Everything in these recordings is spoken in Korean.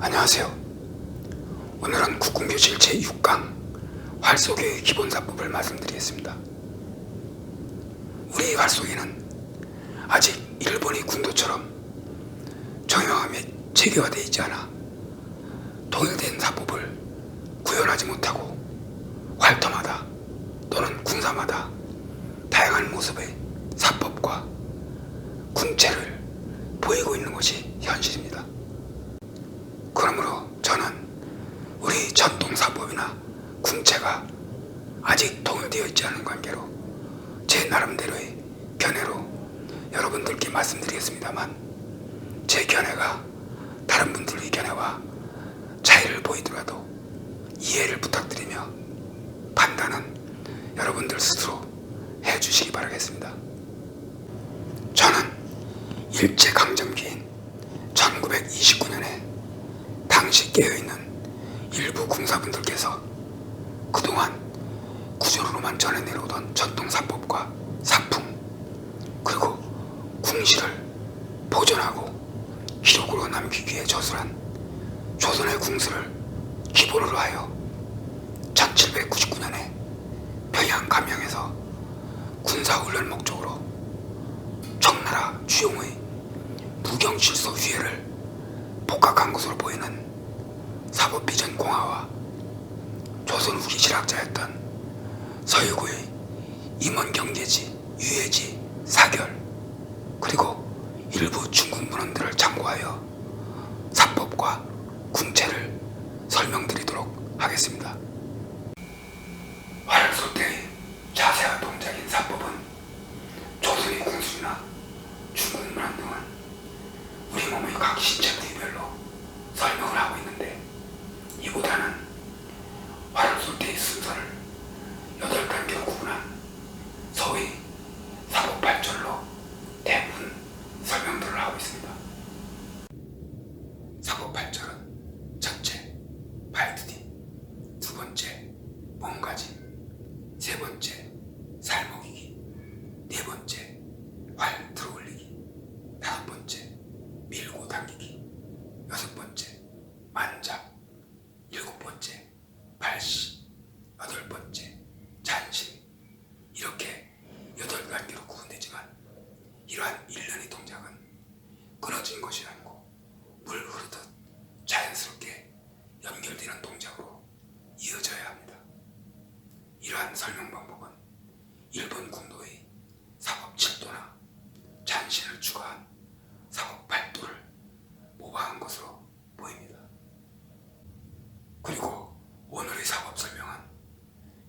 안녕하세요. 오늘은 국궁교실 제6강 활쏘기의 기본사법을 말씀드리겠습니다. 우리 활쏘기는 아직 일본의 궁도처럼 정형화에 체계화되어 있지 않아 통일된 사법을 구현하지 못하고 활터마다 또는 궁사마다 다양한 모습의 사법과 궁체를 보이고 있는 것이 현실입니다. 그러므로 저는 우리 전통사법이나 궁체가 아직 통일되어 있지 않은 관계로 제 나름대로의 견해로 여러분들께 말씀드리겠습니다만, 제 견해가 다른 분들의 견해와 차이를 보이더라도 이해를 부탁드리며 판단은 여러분들 스스로 해주시기 바라겠습니다. 저는 일제강점기인 1929년에 당시 깨어있는 일부 궁사분들께서 그동안 구조로만 전해 내려오던 전통사법과 사풍 그리고 궁시를 보존하고 기록으로 남기기 위해 저술한 조선의 궁수를 기본으로 하여 1799년에 평양 감양에서 군사훈련 목적으로 청나라 주용의 무경실소 휘회를 복각한 것으로 보이는 사법비전 공화와 조선 후기 실학자였던 서유구의 임원경제지, 유해지, 사결 그리고 일부 중국 문헌들을 참고하여 사법과 궁체를 설명드리도록 하겠습니다. 활쏘 때의 자세와 동작인 사법은 조선의 궁술이나 중국 문헌 등은 우리 몸의 각 신체 부위별로 설명을 하고 있는데, 이보다는 활쏘 때의 순서를 8단계로 구분한 소위 사법 8절로 대부분 설명들을 하고 있습니다. 사법 8절은 첫째, 발디디, 두 번째, 몸가짐, 세 번째, 살목이기, 네 번째, 활 들어올리기, 다섯 번째, 밀고 당기기, 여섯 번째, 만작, 일곱 번째, 발시, 여덟 번째, 잔실, 이렇게 8단계로 구분되지만, 이러한 일련의 동작은 끊어진 것이 아니고 물 흐르듯 자연스럽게 연결되는 동작으로 이어져야 합니다. 이러한 설명 방법은 일본 궁도의 사법 7도나 잔신을 추가한 사법 8도를 모방한 것으로 보입니다. 그리고 오늘의 사법 설명은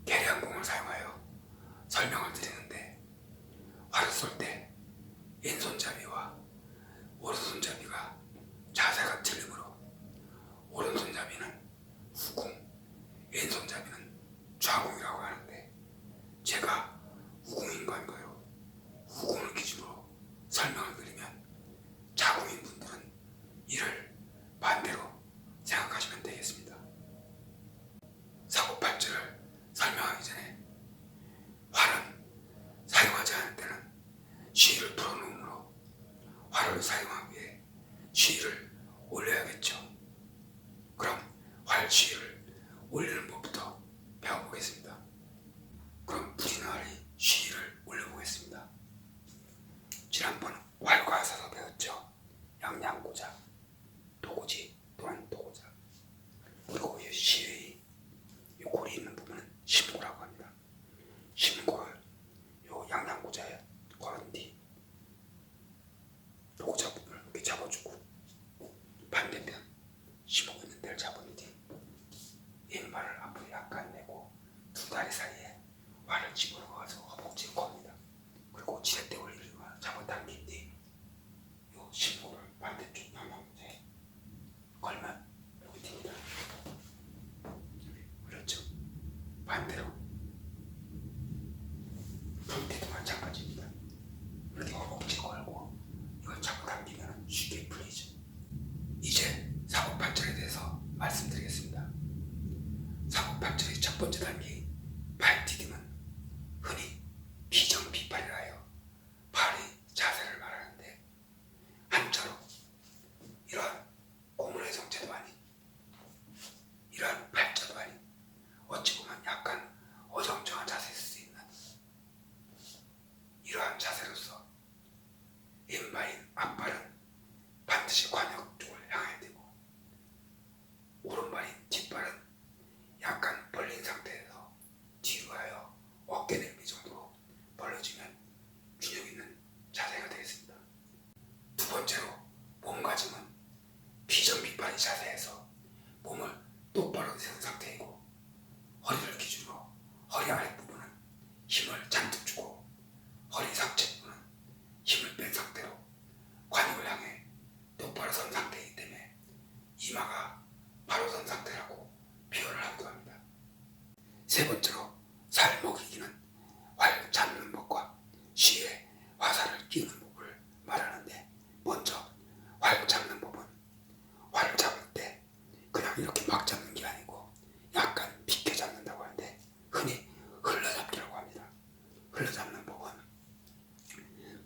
계량공을 사용하여 설명을 드리는데, 활을 쏠 때 왼손잡이와 오른손잡이가 자세가 틀리므로 오른손잡이는 후궁, 왼손잡이는 좌궁이라고 하는데, 제가 후궁인 건가요? 후궁을 기준으로 설명을 드리면 자궁인 분들은 이를 반대로 생각하시면 되겠습니다. 사법 8절을 설명하기 전에 활은 사용하지 않을 때는 시위를 풀어놓으므로 활을 사용하기 위해 시위를 올려야겠죠. 그럼 활 시위를 올리는 법부터 배워보겠습니다. 그럼 부리는 활의 시위를 올려보겠습니다. 지난번 활과 사서 배웠죠. 양양고자, 도고지 또는 도고자, 그리고 이 시위의 이 골이 있는 부분은 심고라고 합니다. 심고를 요 양양고자에 걸은 뒤 도고자 부분을 이렇게 잡아주고 흘러잡는 법은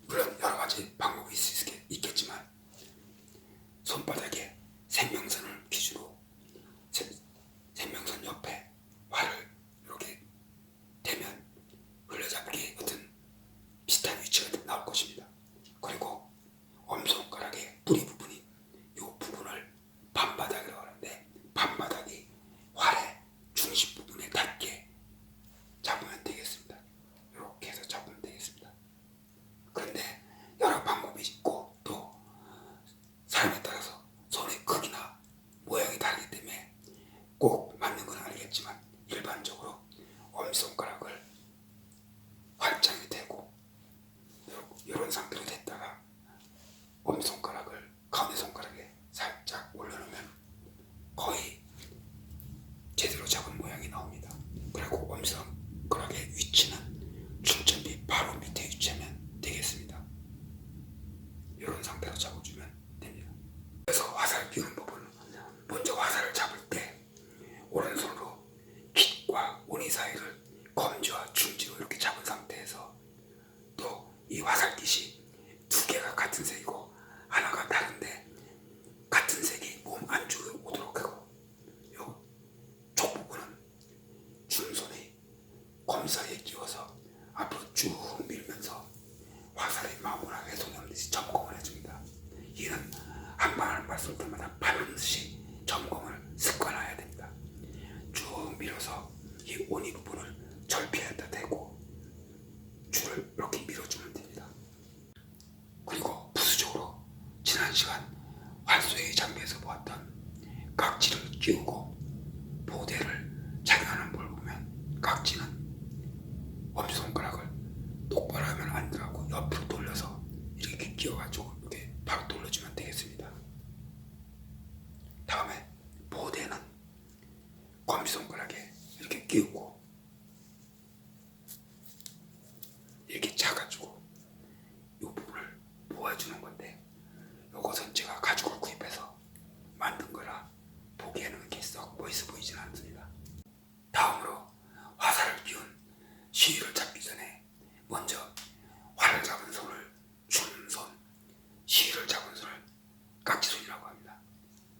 물론 여러 가지 방법이 있겠지만 손바닥에 생명선을 기준으로 생명선 옆에 활을 이렇게 대면 흘러잡기 어떤 비슷한 위치가 나올 것입니다. 그리고 엄지손가락의 뿌리 부분이 이 부분을 밤바닥이라고 하는데 밤바닥이 활의 중심 부분에 닿게 잡으면 되겠습니다. 이렇게 해서 잡으면 되겠습니다. 그런데 여러 방법이 있고 또 사람에 따라서 손의 크기나 모양이 다르기 때문에 꼭 맞는 건 아니겠지만 일반적으로 엄지손가락을 활장에 대고 이런 상태로 됐다가 엄지손가락을 가운데 손가락에 살짝 올려놓으면 거의 제대로 잡은 모양이 나옵니다. 그리고 엄지손가락의 위치는 중점이 바로 밑에 위치하면 되겠습니다. 이런 상태로 잡아주면 됩니다. 그래서 화살을 끼우는 법은 먼저 화살을 잡을 때 오른손으로 깃과 오니 사이를 검지와 중지로 이렇게 잡은 상태에서 또 이 화살깃이 두 개가 같은 색이고 하나가 다른데 같은 색이 몸 안쪽에 오도록 하고 요 쪽 부분은 중손이 검사리에 끼워서 앞으로 쭉 밀면서 화살의 마모나 훼손이 없는지 점검을 해줍니다. 이는 한 발 한 발 쏠 때마다 반드시 점검을 습관화해야 됩니다. 쭉 밀어서 이 오니 부분을 절피에다 대고 줄을 이렇게 밀어주면 됩니다. 그리고 부수적으로 지난 시간 활쏘기 장비에서 보았던 각지를 끼우고 보대를 착용하는 걸 보면 각지는 엄지손가락을 똑바로 하면 안 들어가고 옆으로 돌려서 이렇게 끼워가지고 이렇게 바로 돌려주면 되겠습니다. 다음에 보대는 검지손가락에 이렇게 끼우고 이렇게 차가지고 이 부분을 모아주는 건데 이것은 제가 가죽을 구입해서 만든 거라 보기에는 이렇게 썩 멋있어 보이진 않습니다. 다음으로 화살을 끼운 시위를 잡기 전에 먼저 활을 잡은 손을 춤손, 시위를 잡은 손을 각지손이라고 합니다.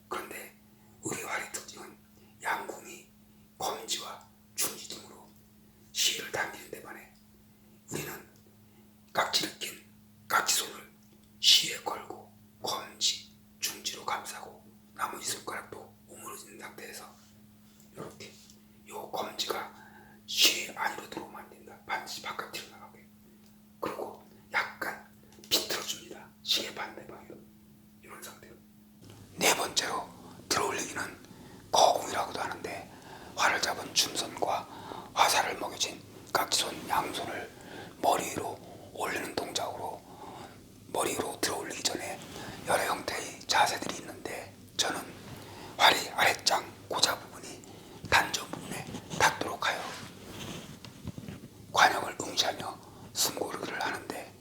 그런데 우리 활의 특징은 양궁이 검지와 중지 등으로 시위를 당기는 데 반해 우리는 각지를 낀 각지손을 시에 걸고 검지, 중지로 감싸고 나머지 손가락도 오므러진 상태에서 이렇게 요 검지가 시 안으로 들어오면 안 된다. 반드시 바깥으로 나가게. 그리고 약간 비틀어줍니다. 시의 반대 방향. 이런 상태로. 네 번째로 들어올리기는 거궁이라고도 하는데 활을 잡은 춤손과 화살을 먹여진 각지손 양손을 머리 위로 올리는 동작으로 머리 위로 들어올리기 전에 여러 형태의 자세들이 있는데 저는 활이 아랫장 고자 부분이 단전 부분에 닿도록 하여 관역을 응시하며 숨고르기를 하는데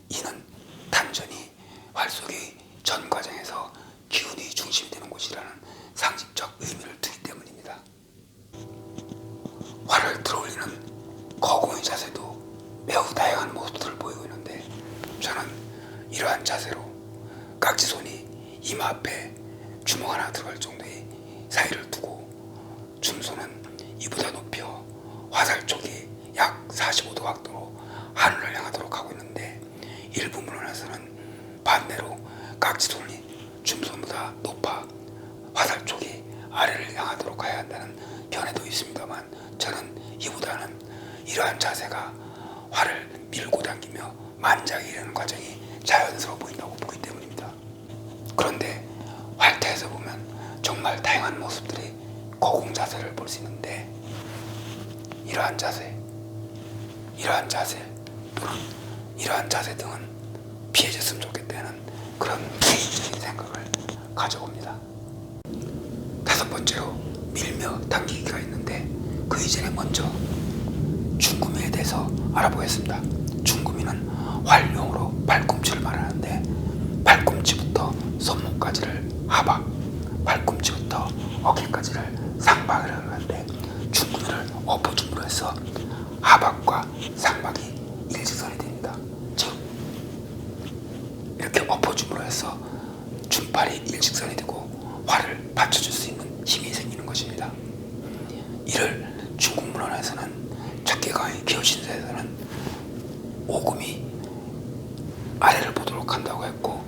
이는 단전이 활 속의 전 과정에서 기운이 중심이 되는 곳이라는 상징적 의미를 두기 때문입니다. 활을 들어올리는 거궁의 자세도 매우 다양한 모습들을 보이고 있는데 저는 이러한 자세로 각지손이 이마 앞에 주먹 하나 들어갈 정도의 사이를 두고 춤손은 이보다 높여 화살 쪽이 약 45도 각도로 하늘을 향하도록 하고 있는데 일부 문헌에서는 반대로 각지손이 춤손보다 높아 화살 쪽이 아래를 향하도록 해야 한다는 견해도 있습니다만 저는 이보다는 이러한 자세가 활을 밀고 당기며 만작이 이르는 과정이 자연스러워 보인다고 보기 때문입니다. 그런데 활태에서 보면 정말 다양한 모습들이 거궁 자세를 볼 수 있는데 이러한 자세 또는 이러한 자세 등은 피해졌으면 좋겠다는 그런 개인적인 생각을 가져봅니다. 다섯 번째로 밀며 당기기가 있는데 그 이전에 먼저 중구미에 대해서 알아보겠습니다. 중구미는 활용으로 발꿈치를 말하는데 발꿈치부터 손목까지를 하박, 발꿈치부터 어깨까지를 상박이라고 하는데 중구미를 엎어줌으로 해서 하박과 상박이 일직선이 됩니다. 즉 이렇게 엎어줌으로 해서 줌팔이 일직선이 되고 활을 받쳐줄 수 있는 힘이 생기는 것입니다. 이를 중국 문헌에서는 적개강의 기호신서에서는 오금이 아래를 보도록 한다고 했고,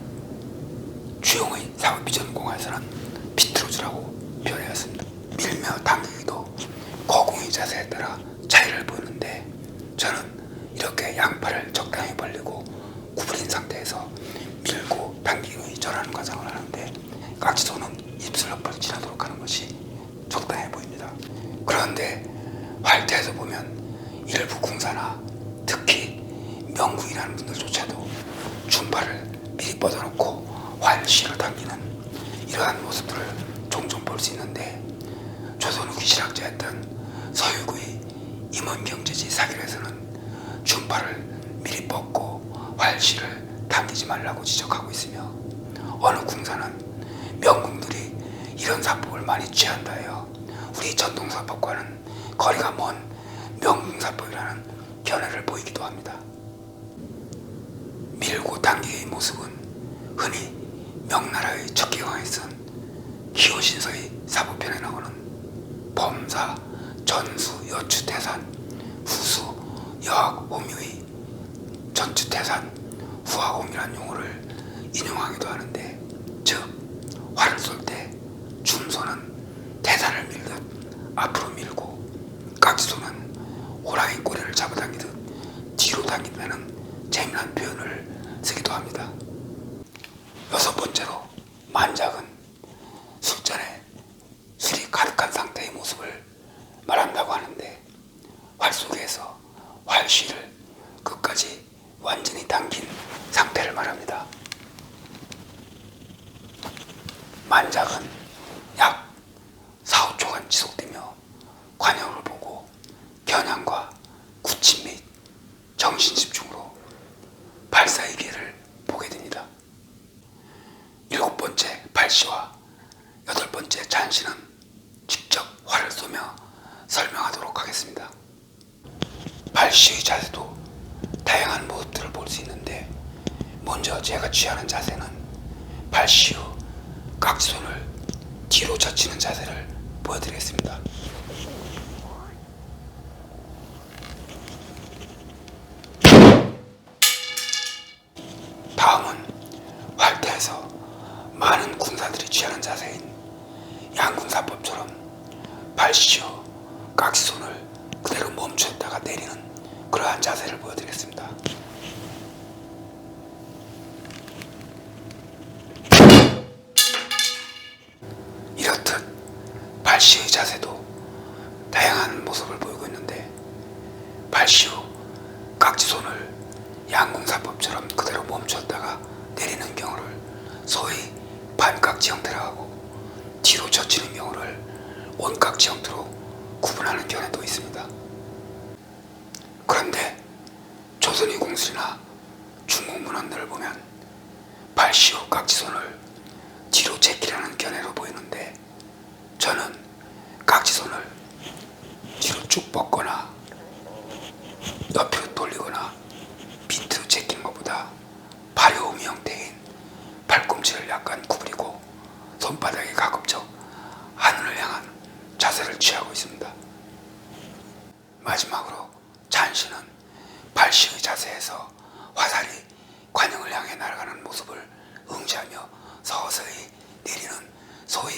주용의 사법비전공화에서는 비틀어주라고 표현하였습니다. 밀며 당기기도 거궁의 자세에 따라 차이를 보이는데, 저는 이렇게 양팔을 적당히 벌리고 구부린 상태에서 밀고 당기기 전하는 과정을 하는데, 깍지손은 입술 옆을 지나도록 하는 것이 적당해 보입니다. 그런데 활태에서 보면 일부 궁사나 특히 명궁이라는 분들조차도 줌팔을 미리 뻗어놓고 활실을 당기는 이러한 모습들을 종종 볼 수 있는데, 조선 후기 실학자였던 서유구의 임원경제지 사결에서는 줌팔을 미리 뻗고 활실을 당기지 말라고 지적하고 있으며, 어느 궁사는 명궁들이 이런 사법을 많이 취한다 해요 우리 전통사법과는 거리가 먼 명궁사법이라는 견해를 보이기도 합니다. 밀고 당기기의 모습은 흔히 명나라의 적개강에 쓴 기호신서의 사법편에 나오는 범사, 전수, 여추태산, 후수, 여학, 오묘의 전추태산, 후하공이라는 용어를 인용하기도 하는데, 즉 활을 쏠 때 줌손은 태산을 밀듯 앞으로 밀고, 깍지손은 호랑이 꼬리를 잡아당기듯 뒤로 당긴다는 재미난 표현을 쓰기도 합니다. 여섯 번째로 만작은 술잔에 술이 가득한 상태의 모습을 말한다고 하는데, 활 속에서 활쉬를 끝까지 완전히 당긴 상태를 말합니다. 만작은 약 4, 5초간 지속되며 관역을 보고 겨냥과 구침 및 정신집중으로 발사의 기회를 보게 됩니다. 일곱 번째 발시와 여덟 번째 잔시는 직접 활을 쏘며 설명하도록 하겠습니다. 발시의 자세도 다양한 모습들을 볼 수 있는데, 먼저 제가 취하는 자세는 발시 후 깍지손을 뒤로 젖히는 자세를 보여드리겠습니다. 다음은 활태에서 많은 군사들이 취하는 자세인 양군사법처럼 발시 후 깍지손을 그대로 멈췄다가 내리는 그러한 자세를 보여드리겠습니다. 이렇듯 발시의 자세도 다양한 모습을 보이고 있는데, 발시 후 깍지손을 양궁사법처럼 그대로 멈췄다가 내리는 경우를 소위 반깍지 형태라고 하고, 뒤로 젖히는 경우를 온깍지 형태로 구분하는 견해도 있습니다. 그런데 조선의 공술이나 중국 문헌들을 보면 발시 후 깍지손을 뒤로 제끼라는 견해로 보이는데, 저는 깍지손을 뒤로 쭉 뻗거나 옆으로 돌리거나 밑으로 제끼는 것보다 발효음이 형태인 팔꿈치를 약간 구부리고 손바닥이 가급적 하늘을 향한 자세를 취하고 있습니다. 마지막으로 잔시는 발시의 자세에서 화살이 관영을 향해 날아가는 모습을 응시하며 서서히 내리는 소위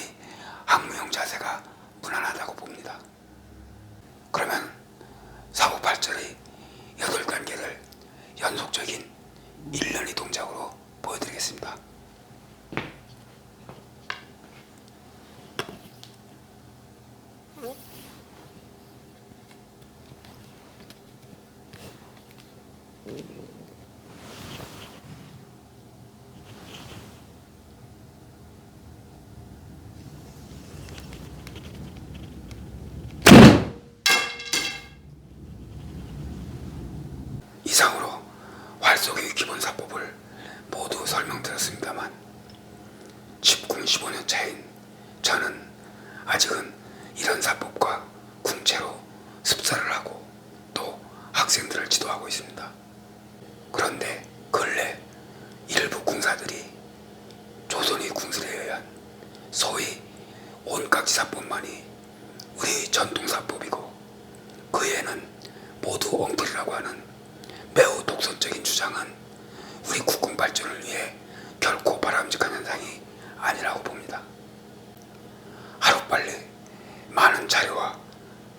항무용 자세가 무난하다고 봅니다. 그러면 사고팔절의 8단계를 연속적인 일련의 동작으로 보여드리겠습니다. 이상으로 활쏘기의 기본사법을 모두 설명드렸습니다만, 10궁 15년 차인 저는 아직은 이런 사법과 궁체로 습사를 하고 또 학생들을 지도하고 있습니다. 주장은 우리 국군 발전을 위해 결코 바람직한 현상이 아니라고 봅니다. 하루빨리 많은 자료와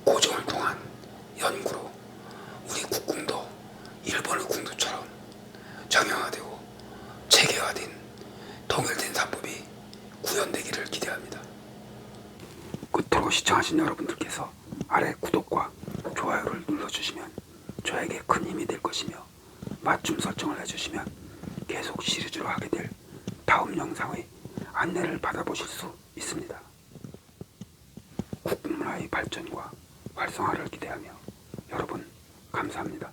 고정을 통한 연구로 우리 국군도 일본의 군도처럼 정형화되고 체계화된 통일된 사법이 구현되기를 기대합니다. 끝으로 시청하신 여러분들께서 아래 구독과 좋아요를 눌러주시면 저에게 큰 힘이 될 것이며 맞춤 설정을 해주시면 계속 시리즈로 하게 될 다음 영상의 안내를 받아보실 수 있습니다. 국군문화의 발전과 활성화를 기대하며 여러분 감사합니다.